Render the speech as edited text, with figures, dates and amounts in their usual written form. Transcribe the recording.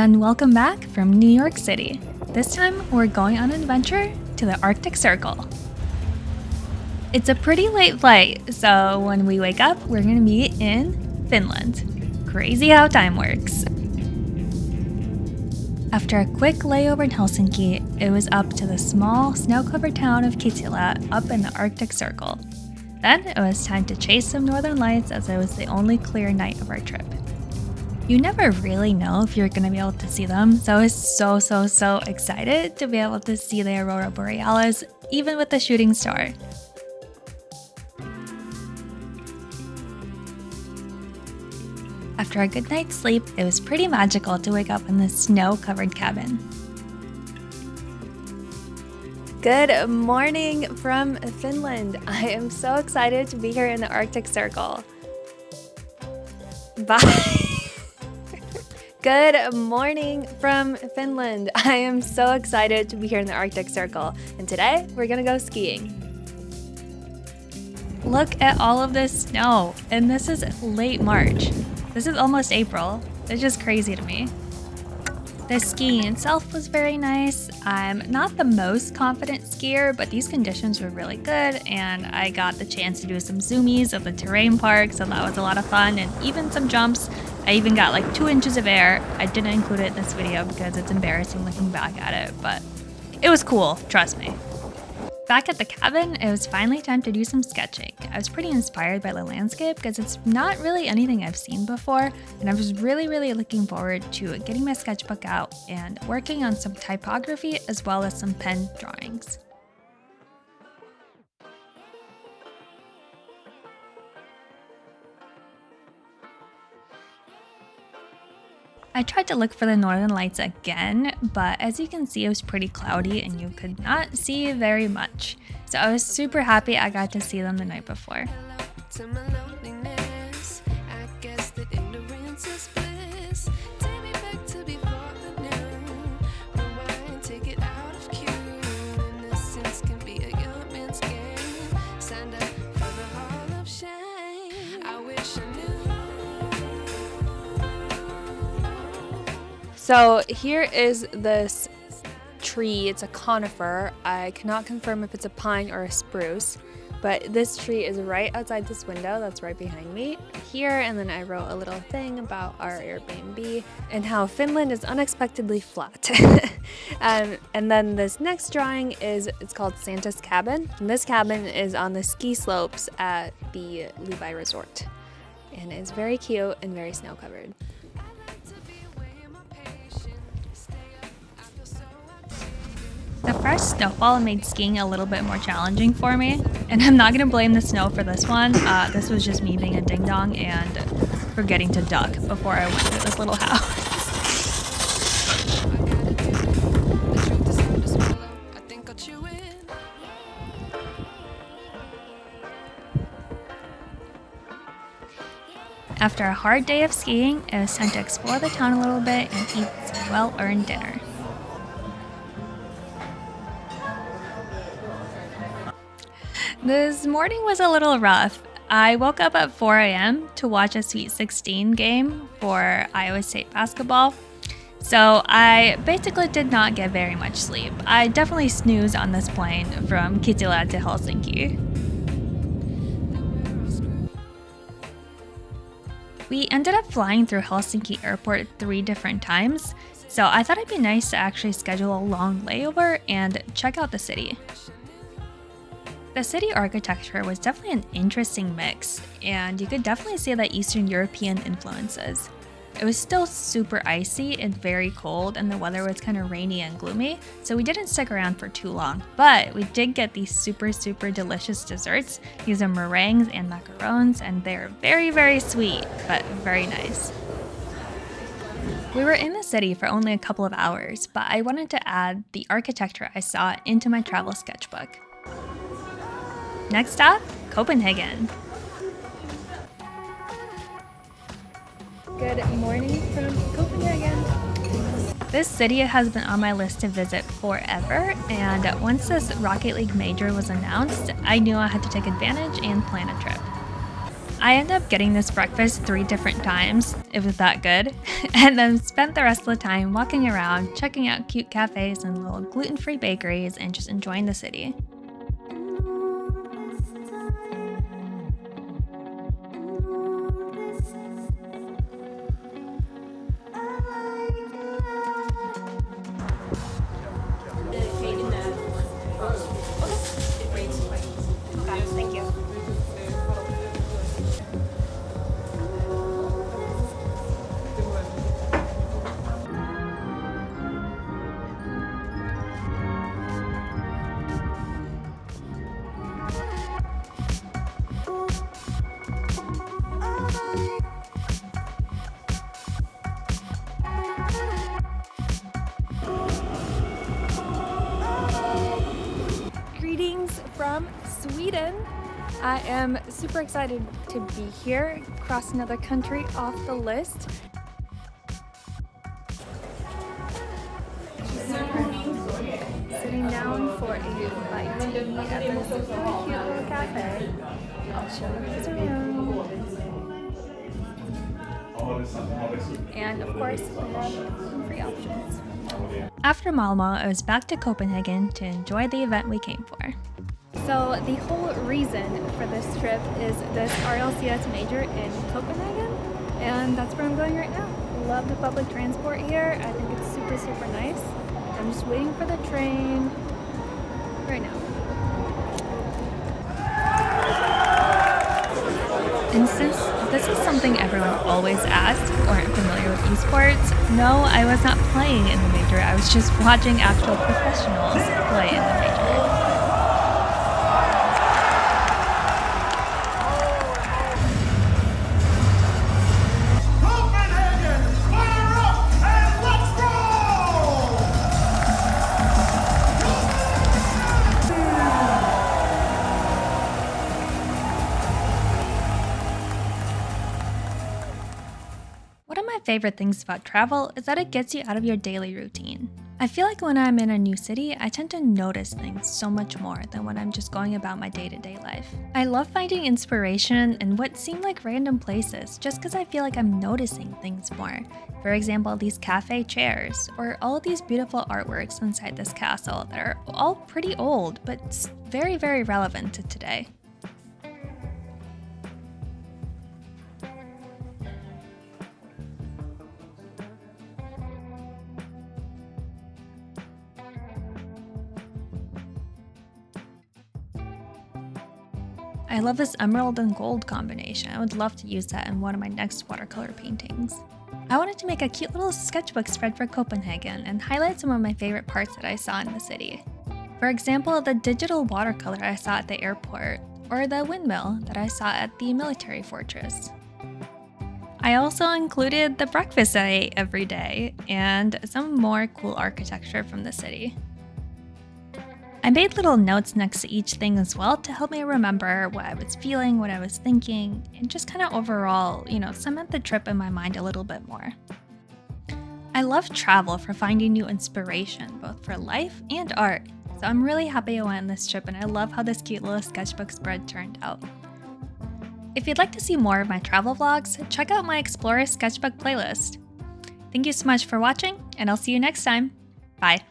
and welcome back from New York City. This time, we're going on an adventure to the Arctic Circle. It's a pretty late flight, so when we wake up, we're gonna be in Finland. Crazy how time works. After a quick layover in Helsinki, it was up to the small, snow-covered town of Kittilä up in the Arctic Circle. Then it was time to chase some northern lights as it was the only clear night of our trip. You never really know if you're going to be able to see them, so I was so excited to be able to see the Aurora Borealis, even with the shooting star. After a good night's sleep, it was pretty magical to wake up in this snow-covered cabin. Good morning from Finland. I am so excited to be here in the Arctic Circle. Bye. Good morning from Finland. I am so excited to be here in the Arctic Circle, and today we're gonna go skiing. Look at all of this snow, and this is late March. This is almost April. It's just crazy to me. The skiing itself was very nice. I'm not the most confident skier, but these conditions were really good, and I got the chance to do some zoomies at the terrain park, so that was a lot of fun, and even some jumps. I even got like 2 inches of air. I didn't include it in this video because it's embarrassing looking back at it, but it was cool, trust me. Back at the cabin, it was finally time to do some sketching. I was pretty inspired by the landscape because it's not really anything I've seen before, and I was really looking forward to getting my sketchbook out and working on some typography as well as some pen drawings. I tried to look for the northern lights again, but as you can see, it was pretty cloudy and you could not see very much. So I was super happy I got to see them the night before. So here is this tree. It's a conifer. I cannot confirm if it's a pine or a spruce, but this tree is right outside this window that's right behind me here. And then I wrote a little thing about our Airbnb and how Finland is unexpectedly flat. And then this next drawing it's called Santa's Cabin. And this cabin is on the ski slopes at the Levi Resort. And it's very cute and very snow covered. The fresh snowfall made skiing a little bit more challenging for me, and I'm not gonna blame the snow for this one. This was just me being a ding-dong and forgetting to duck before I went to this little house. After a hard day of skiing, it was time to explore the town a little bit and eat some well-earned dinner. This morning was a little rough. I woke up at 4 a.m. to watch a Sweet 16 game for Iowa State basketball. So I basically did not get very much sleep. I definitely snoozed on this plane from Kittilä to Helsinki. We ended up flying through Helsinki airport 3 different times, so I thought it'd be nice to actually schedule a long layover and check out the city. The city architecture was definitely an interesting mix, and you could definitely see the Eastern European influences. It was still super icy and very cold, and the weather was kind of rainy and gloomy, so we didn't stick around for too long, but we did get these super delicious desserts. These are meringues and macarons, and they're very sweet, but very nice. We were in the city for only a couple of hours, but I wanted to add the architecture I saw into my travel sketchbook. Next stop, Copenhagen. Good morning from Copenhagen. This city has been on my list to visit forever, and once this Rocket League major was announced, I knew I had to take advantage and plan a trip. I ended up getting this breakfast 3 different times, it was that good, and then spent the rest of the time walking around, checking out cute cafes and little gluten-free bakeries, and just enjoying the city. Thank you. Greetings from Sweden. I am super excited to be here, cross another country off the list. Sitting down for a bite to eat at this super cute little cafe. I'll show you guys around. And of course, we have some free options. After Malmo, I was back to Copenhagen to enjoy the event we came for. So the whole reason for this trip is this RLCS major in Copenhagen, and that's where I'm going right now. Love the public transport here. I think it's super, super nice. I'm just waiting for the train right now. And since this is something everyone always asks who aren't familiar with esports, no, I was not playing in the major. I was just watching actual professionals play in the major. One of my favorite things about travel is that it gets you out of your daily routine. I feel like when I'm in a new city, I tend to notice things so much more than when I'm just going about my day-to-day life. I love finding inspiration in what seem like random places just because I feel like I'm noticing things more. For example, these cafe chairs, or all of these beautiful artworks inside this castle that are all pretty old, but very, very relevant to today. I love this emerald and gold combination. I would love to use that in one of my next watercolor paintings. I wanted to make a cute little sketchbook spread for Copenhagen and highlight some of my favorite parts that I saw in the city. For example, the digital watercolor I saw at the airport, or the windmill that I saw at the military fortress. I also included the breakfast I ate every day and some more cool architecture from the city. I made little notes next to each thing as well to help me remember what I was feeling, what I was thinking, and just kind of overall, cement the trip in my mind a little bit more. I love travel for finding new inspiration, both for life and art, so I'm really happy I went on this trip and I love how this cute little sketchbook spread turned out. If you'd like to see more of my travel vlogs, check out my Explorer Sketchbook playlist. Thank you so much for watching, and I'll see you next time. Bye!